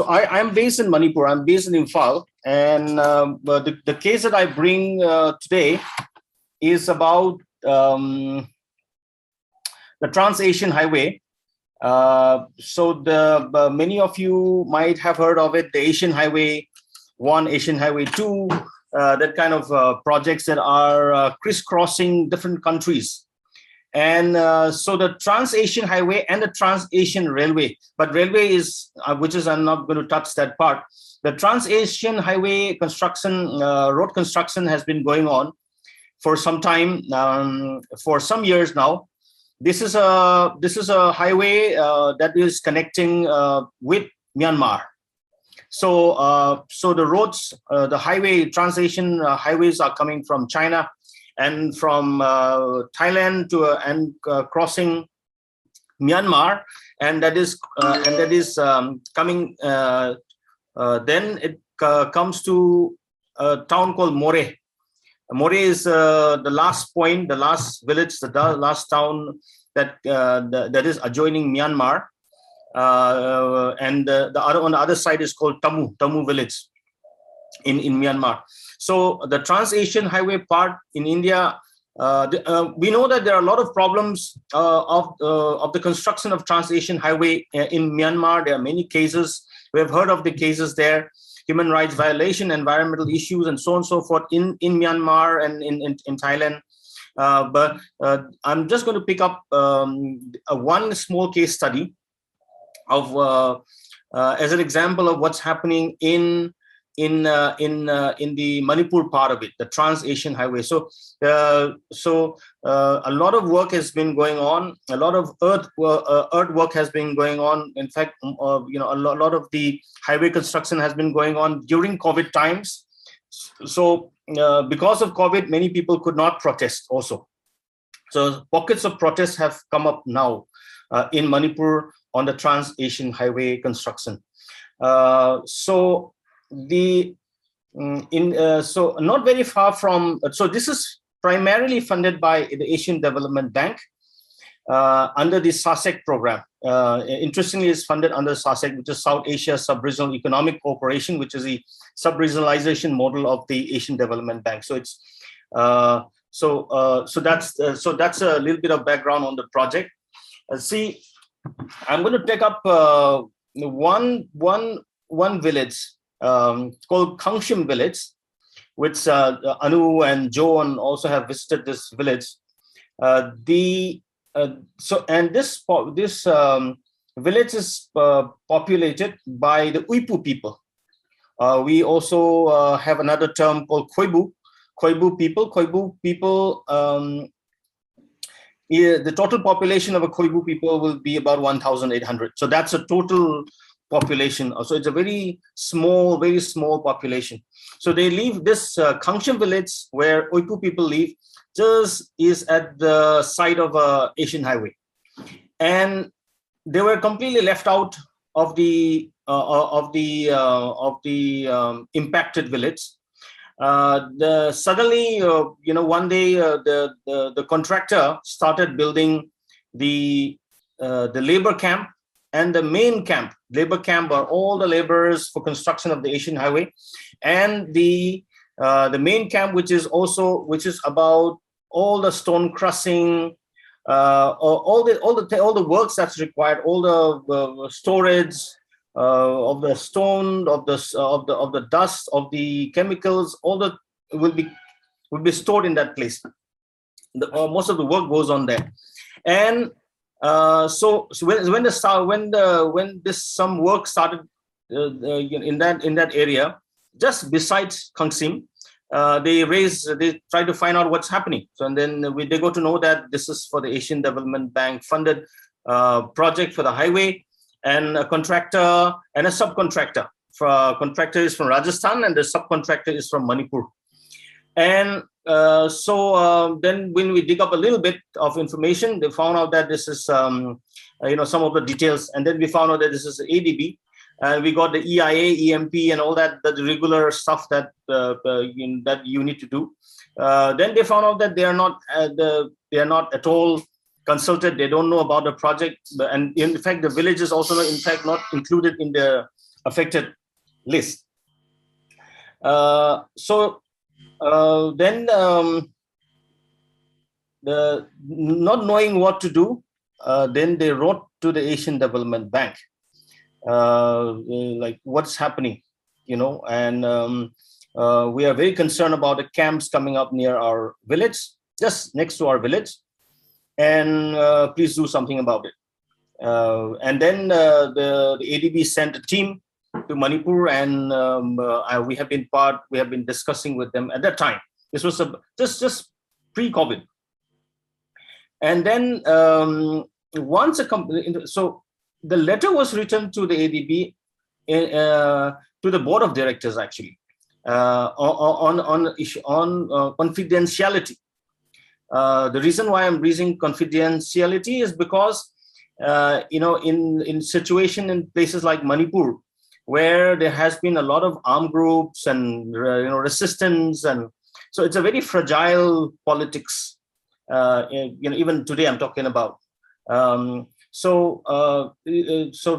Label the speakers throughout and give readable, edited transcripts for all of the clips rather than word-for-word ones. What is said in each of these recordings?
Speaker 1: I'm based in Manipur. I'm based in Imphal, and the case that I bring today is about the Trans-Asian Highway. Many of you might have heard of it, the Asian Highway 1, Asian Highway 2, that kind of projects that are crisscrossing different countries. And so the Trans-Asian Highway and the Trans-Asian Railway, but railway is, I'm not going to touch that part. The Trans-Asian Highway construction, road construction has been going on for some time, for some years now. This is a highway that is connecting with Myanmar. So the roads, the highway, Trans-Asian highways are coming from China and from Thailand and crossing Myanmar, and that is coming. Then it comes to a town called More. More is the last point, the last village, the last town that is adjoining Myanmar, and on the other side is called Tamu village in Myanmar. So the Trans-Asian Highway part in India, we know that there are a lot of problems of the construction of Trans-Asian Highway in Myanmar. There are many cases. We have heard of the cases there, human rights violation, environmental issues, and so on and so forth in Myanmar and in Thailand. But I'm just going to pick up one small case study of as an example of what's happening in the Manipur part of it, the Trans-Asian Highway. So a lot of work has been going on. A lot of earth work has been going on. In fact, a lot of the highway construction has been going on during COVID times. So because of COVID, many people could not protest also. So pockets of protests have come up now in Manipur on the Trans-Asian Highway construction. So not very far from, so this is primarily funded by the Asian Development Bank under the SASEC program. Interestingly, it's funded under SASEC, which is South Asia Sub-Regional Economic Cooperation, which is the sub-regionalization model of the Asian Development Bank. So it's so that's a little bit of background on the project. See, I'm going to take up one village called Kangshim village, which Anu and Joan also have visited this village. This village is populated by the Uipu people. We also have another term called Khoibu people. Khoibu people, the total population of a Khoibu people will be about 1,800. So that's a total population. So it's a very small population. So they live, this Kangshim village where Uipu people live just is at the side of a Asian Highway, and they were completely left out of the impacted village. Suddenly, one day the contractor started building the labor camp and the main camp. Labor camp are all the laborers for construction of the Asian Highway, and the main camp, which is about all the stone crushing, all the works that's required, all the storage of the stone, of the dust, of the chemicals, all that will be stored in that place. Most of the work goes on there, and so when some work started in that area just besides Kangshim, they try to find out what's happening. So and then they got to know that this is for the Asian Development Bank funded project for the highway, and a contractor and a subcontractor. Contractor is from Rajasthan and the subcontractor is from Manipur. And then when we dig up a little bit of information, they found out that this is some of the details, and then we found out that this is ADB. We got the EIA, EMP, and all that, the regular stuff that you need to do. Then they found out that they are not at all consulted. They don't know about the project, and in fact, the village is also not included in the affected list. Then not knowing what to do, then they wrote to the Asian Development Bank, like what's happening, and we are very concerned about the camps coming up near our village, just next to our village, and please do something about it. And then the ADB sent a team to Manipur, and we have been discussing with them at that time. This was just pre-COVID. And then once so the letter was written to the ADB, to the board of directors, actually, on confidentiality. The reason why I'm raising confidentiality is because in situation in places like Manipur, where there has been a lot of armed groups and resistance, and so it's a very fragile politics. Even today I'm talking about. So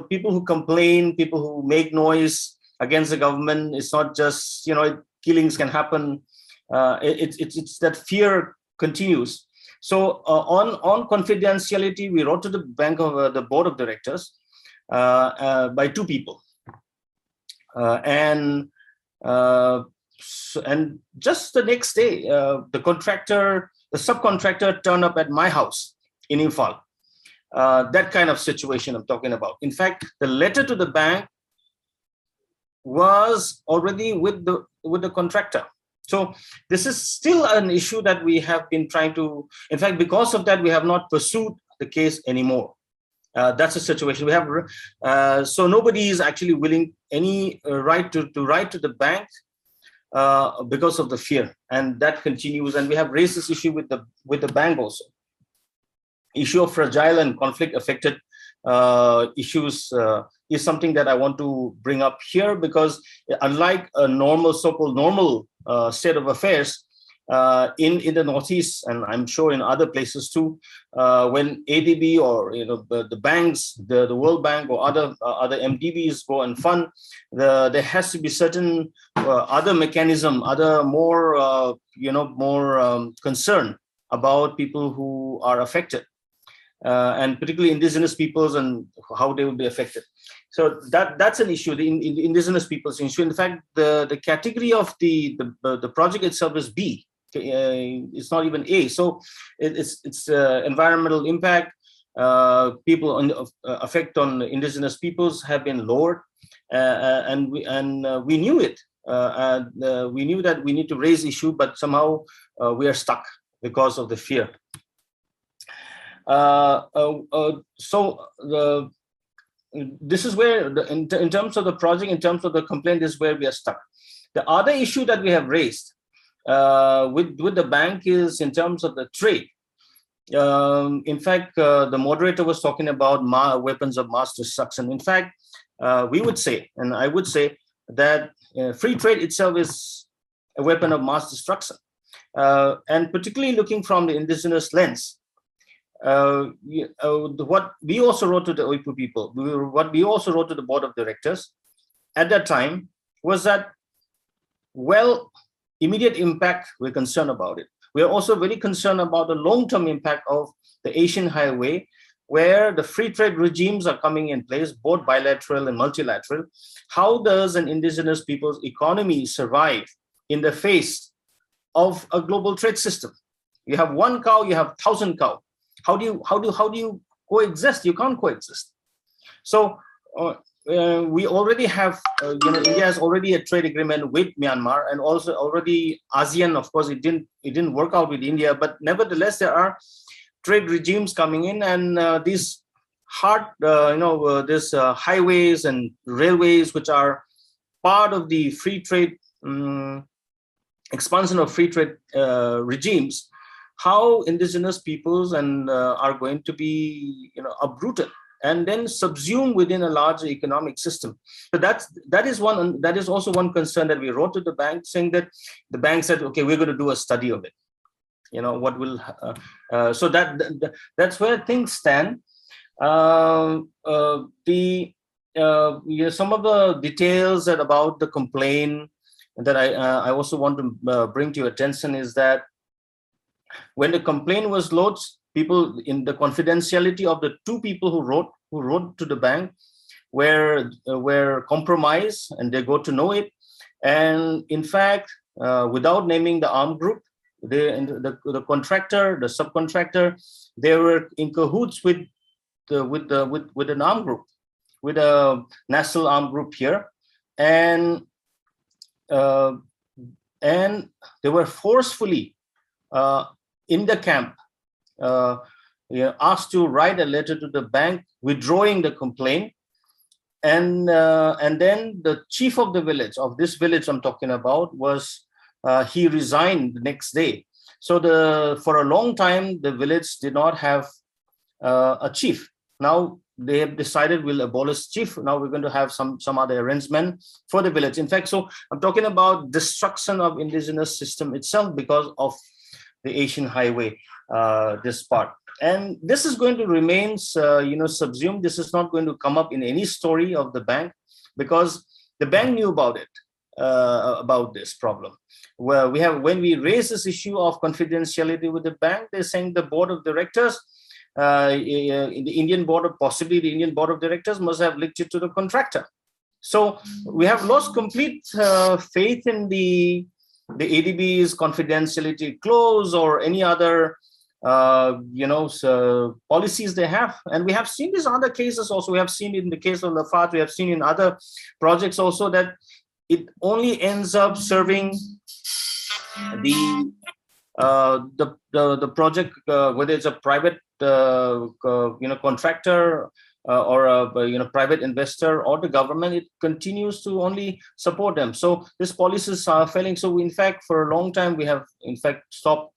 Speaker 1: people who complain, people who make noise against the government, it's not just killings can happen. It's that fear continues. So on confidentiality, we wrote to the bank of the board of directors by two people, and just the next day, the subcontractor turned up at my house in Imphal. That kind of situation I'm talking about. In fact, the letter to the bank was already with the contractor. So this is still an issue that we have been trying to, in fact, because of that, we have not pursued the case anymore. That's the situation we have. So nobody is actually willing any right to write to the bank because of the fear, and that continues. And we have raised this issue with the bank also. Issue of fragile and conflict affected issues is something that I want to bring up here, because unlike a so-called normal state of affairs in the Northeast, and I'm sure in other places too, when ADB or the banks, the World Bank or other MDBs go and fund, there has to be certain other mechanism, other more concern about people who are affected. And particularly indigenous peoples and how they will be affected. So that's an issue, the indigenous peoples issue. In fact, the category of the project itself is B. It's not even A. So it's environmental impact. People effect on indigenous peoples have been lowered, and we knew it. We knew that we need to raise issue, but somehow we are stuck because of the fear. This is where, in terms of the project, in terms of the complaint, is where we are stuck. The other issue that we have raised with the bank is in terms of the trade. In fact, the moderator was talking about weapons of mass destruction. In fact, we would say, and I would say, that free trade itself is a weapon of mass destruction. And particularly looking from the indigenous lens, what we also wrote to the Oipu people, what we also wrote to the board of directors at that time was that, well, immediate impact, we're concerned about it. We are also very concerned about the long-term impact of the Asian Highway, where the free trade regimes are coming in place, both bilateral and multilateral. How does an indigenous people's economy survive in the face of a global trade system? You have one cow, you have 1,000 cows. How do you coexist? You can't coexist. So we already have, India has already a trade agreement with Myanmar, and also already ASEAN. Of course, it didn't work out with India, but nevertheless there are trade regimes coming in, and these highways and railways, which are part of the free trade expansion of free trade regimes. How indigenous peoples are going to be uprooted and then subsumed within a larger economic system. So that is also one concern that we wrote to the bank, saying that the bank said, okay, we're going to do a study of it. What will so that's where things stand. The some of the details about the complaint that I also want to bring to your attention is that when the complaint was lodged, people in the confidentiality of the two people who wrote to the bank were compromised, and they got to know it. And in fact, without naming the armed group, the contractor, the subcontractor, they were in cahoots with an armed group, with a national armed group here, and they were forcefully in the camp asked to write a letter to the bank withdrawing the complaint. And then the chief of the village, of this village I'm talking about, he resigned the next day. So for a long time, the village did not have a chief. Now they have decided we'll abolish chief. Now we're going to have some other arrangement for the village. In fact, so I'm talking about destruction of indigenous system itself because of the Asian highway, this part. And this is going to remain, subsumed. This is not going to come up in any story of the bank, because the bank knew about it, about this problem. Well, when we raise this issue of confidentiality with the bank, they're saying the board of directors, in the Indian board, possibly the Indian board of directors, must have linked it to the contractor. So we have lost complete faith in the ADB's confidentiality clause or any other policies they have. And we have seen these other cases also. We have seen in the case of Lafat, we have seen in other projects also that it only ends up serving the project, whether it's a private contractor or a private investor or the government, it continues to only support them. So these policies are failing. So in fact, for a long time, we have in fact stopped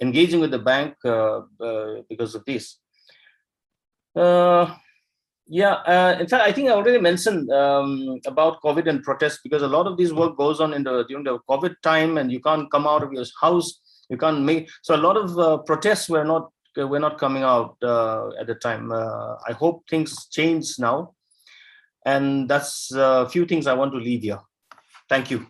Speaker 1: engaging with the bank because of this. In fact, I think I already mentioned about COVID and protests, because a lot of this work goes on during the COVID time, and you can't come out of your house. You can't make, so a lot of protests were not coming out at the time. I hope things change now, and that's a few things I want to leave here. Thank you.